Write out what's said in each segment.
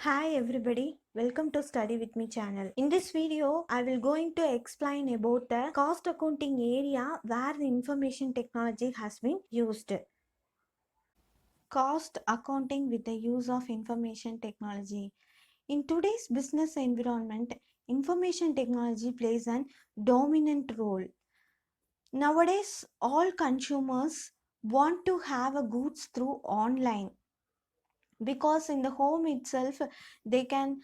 Hi everybody, welcome to Study with Me channel. In this video, I will going to explain about the cost accounting area where the information technology has been used. Cost accounting with the use of information technology. In today's business environment, information technology plays an dominant role. Nowadays, all consumers want to have a goods through online because in the home itself they can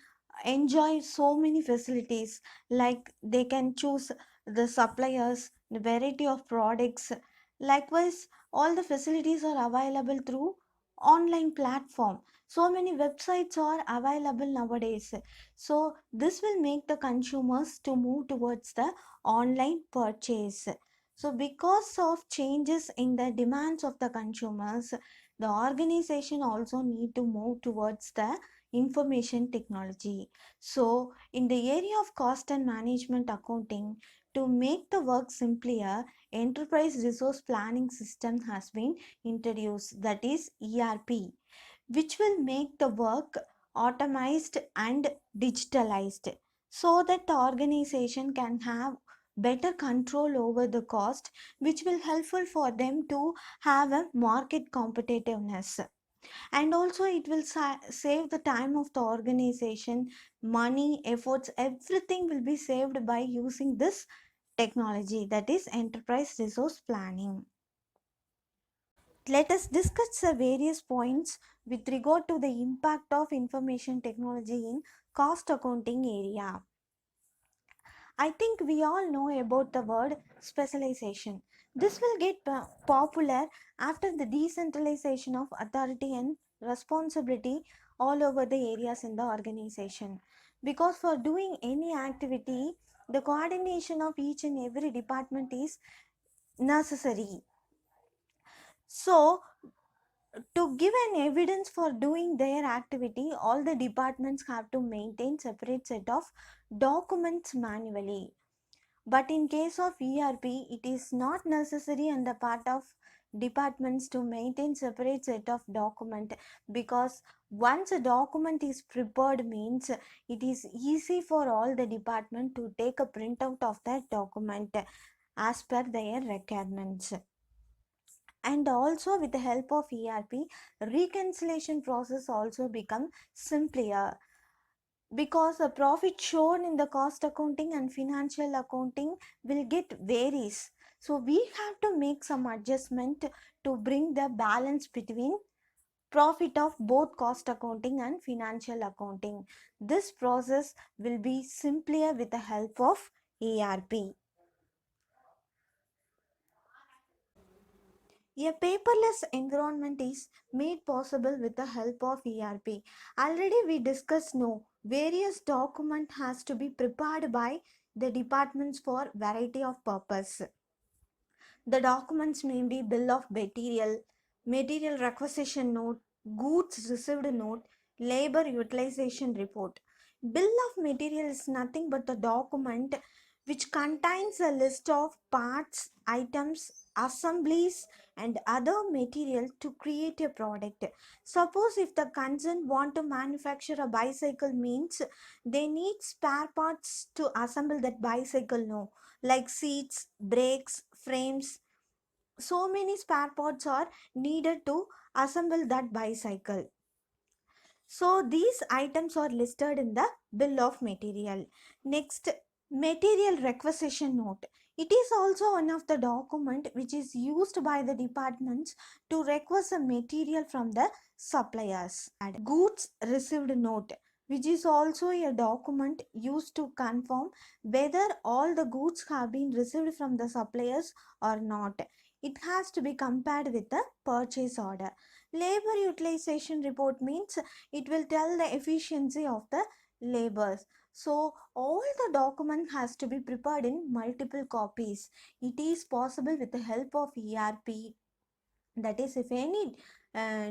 enjoy so many facilities, like they can choose the suppliers, the variety of products. Likewise, all the facilities are available through online platform. So many websites are available nowadays, so this will make the consumers to move towards the online purchase. So because of changes in the demands of the consumers, the organization also need to move towards the information technology. So in the area of cost and management accounting, to make the work simpler, enterprise resource planning system has been introduced, that is ERP, which will make the work automized and digitalized so that the organization can have better control over the cost, which will helpful for them to have a market competitiveness. And also it will save the time of the organization, money, efforts, everything will be saved by using this technology, that is enterprise resource planning. Let us discuss the various points with regard to the impact of information technology in cost accounting area. I think we all know about the word specialization. This will get popular after the decentralization of authority and responsibility all over the areas in the organization. Because for doing any activity, the coordination of each and every department is necessary. So, to give an evidence for doing their activity, all the departments have to maintain separate set of documents manually. But in case of ERP, it is not necessary on the part of departments to maintain separate set of document, because once a document is prepared means it is easy for all the department to take a printout of that document as per their requirements. And also with the help of ERP, reconciliation process also become simpler, because the profit shown in the cost accounting and financial accounting will get varies. So we have to make some adjustment to bring the balance between profit of both cost accounting and financial accounting. This process will be simpler with the help of ERP. A paperless environment is made possible with the help of ERP. Already we discussed no, various document has to be prepared by the departments for variety of purpose. The documents may be bill of material, material requisition note, goods received note, labor utilization report. Bill of material is nothing but a document which contains a list of parts, items, assemblies and other material to create a product. Suppose if the concern want to manufacture a bicycle means they need spare parts to assemble that bicycle, no, like seats, brakes, frames. So many spare parts are needed to assemble that bicycle. So these items are listed in the bill of material. Next, material requisition note. It is also one of the document which is used by the departments to request a material from the suppliers. And goods received note, which is also a document used to confirm whether all the goods have been received from the suppliers or not. It has to be compared with the purchase order. Labor utilization report means it will tell the efficiency of the labors. So all the document has to be prepared in multiple copies. It is possible with the help of ERP. That is, if any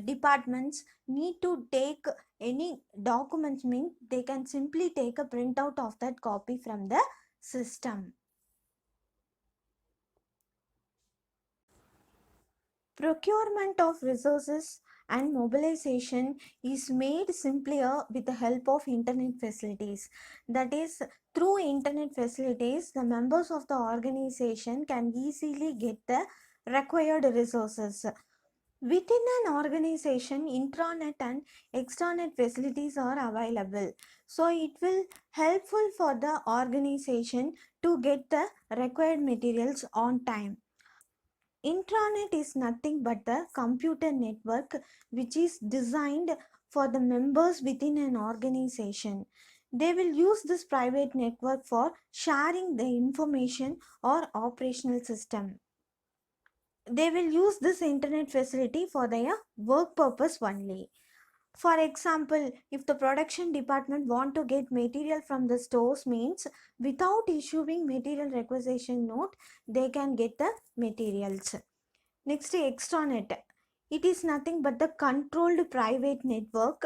departments need to take any documents mean, they can simply take a printout of that copy from the system. Procurement of resources and mobilization is made simpler with the help of internet facilities. That is, through internet facilities, the members of the organization can easily get the required resources. Within an organization, intranet and extranet facilities are available. So it will helpful for the organization to get the required materials on time. Intranet is nothing but the computer network which is designed for the members within an organization. They will use this private network for sharing the information or operational system. They will use this internet facility for their work purpose only. For example, if the production department want to get material from the stores, means without issuing material requisition note, they can get the materials. Next, extranet. It is nothing but the controlled private network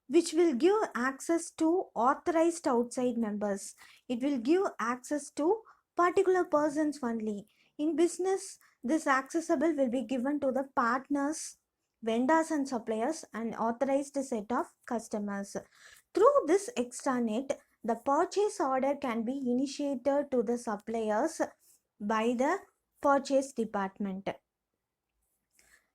which will give access to authorized outside members. It will give access to particular persons only. In business, this accessible will be given to the partners, vendors and suppliers, and authorized set of customers. Through this extranet, the purchase order can be initiated to the suppliers by the purchase department.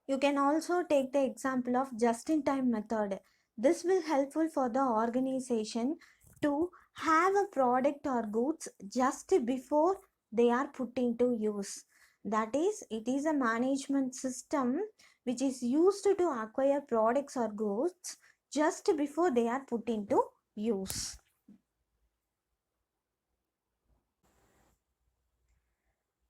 You can also take the example of just-in-time method. This will helpful for the organization to have a product or goods just before they are put into use. That is, it is a management system which is used to acquire products or goods just before they are put into use.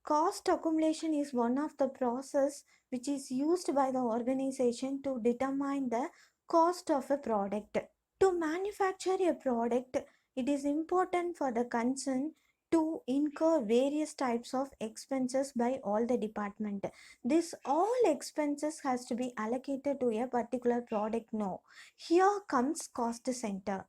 Cost accumulation is one of the process which is used by the organization to determine the cost of a product. To manufacture a product, it is important for the concern to incur various types of expenses by all the department. This all expenses has to be allocated to a particular product. No, here comes cost center.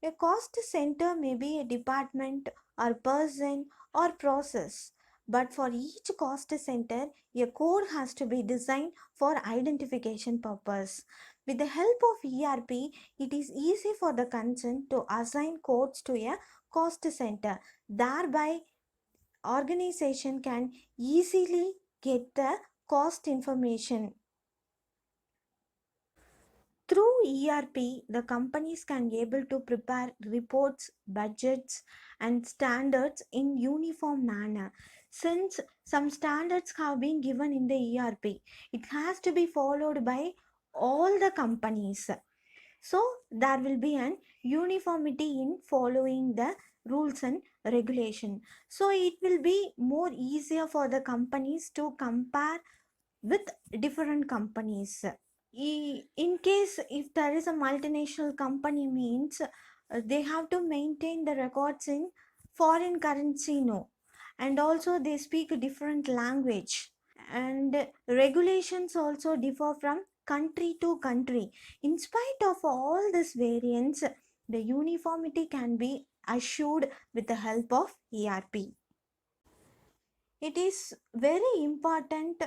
A cost center may be a department or person or process, but for each cost center, a code has to be designed for identification purpose. With the help of ERP, it is easy for the concern to assign codes to a cost center. Thereby, organization can easily get the cost information. Through ERP, the companies can be able to prepare reports, budgets, and standards in uniform manner. Since some standards have been given in the ERP, it has to be followed by all the companies. So there will be an uniformity in following the rules and regulation. So it will be more easier for the companies to compare with different companies. In case if there is a multinational company, means they have to maintain the records in foreign currency, no, and also they speak a different language, and regulations also differ from country to country. In spite of all this variance, the uniformity can be assured with the help of ERP. It is very important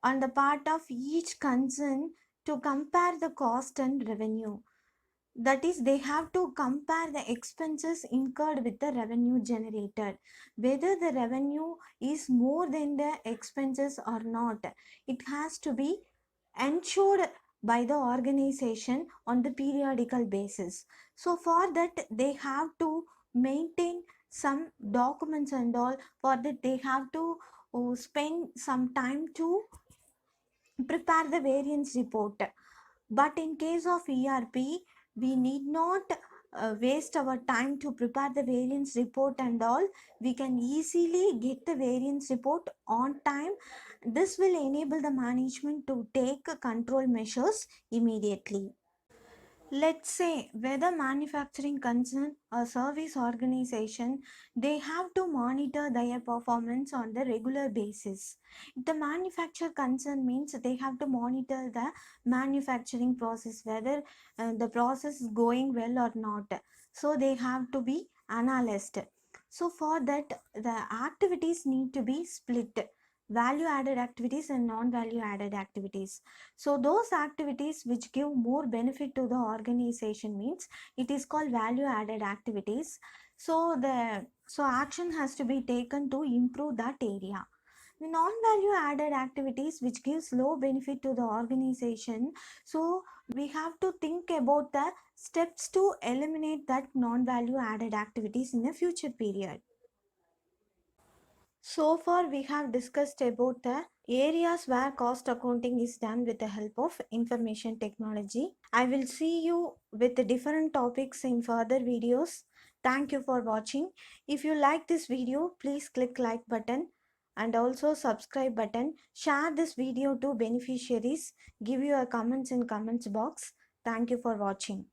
on the part of each concern to compare the cost and revenue. That is, they have to compare the expenses incurred with the revenue generated, whether the revenue is more than the expenses or not. It has to be ensured by the organization on the periodical basis. So for that, they have to maintain some documents and all. For that, they have to spend some time to prepare the variance report. But in case of ERP, we need not waste our time to prepare the variance report and all. We can easily get the variance report on time. This will enable the management to take control measures immediately. Let's say whether manufacturing concern or service organization, they have to monitor their performance on the regular basis. The manufacturer concern means they have to monitor the manufacturing process, whether the process is going well or not. So they have to be analyzed. So for that, the activities need to be split. value added activities and non value added activities. So those activities which give more benefit to the organization means it is called value added activities. So action has to be taken to improve that area. The non value added activities which gives low benefit to the organization, so we have to think about the steps to eliminate that non value added activities in a future period. So far, we have discussed about the areas where cost accounting is done with the help of information technology. I will see you with the different topics in further videos. Thank you for watching. If you like this video, please click like button and also subscribe button. Share this video to beneficiaries. Give your comments in comments box. Thank you for watching.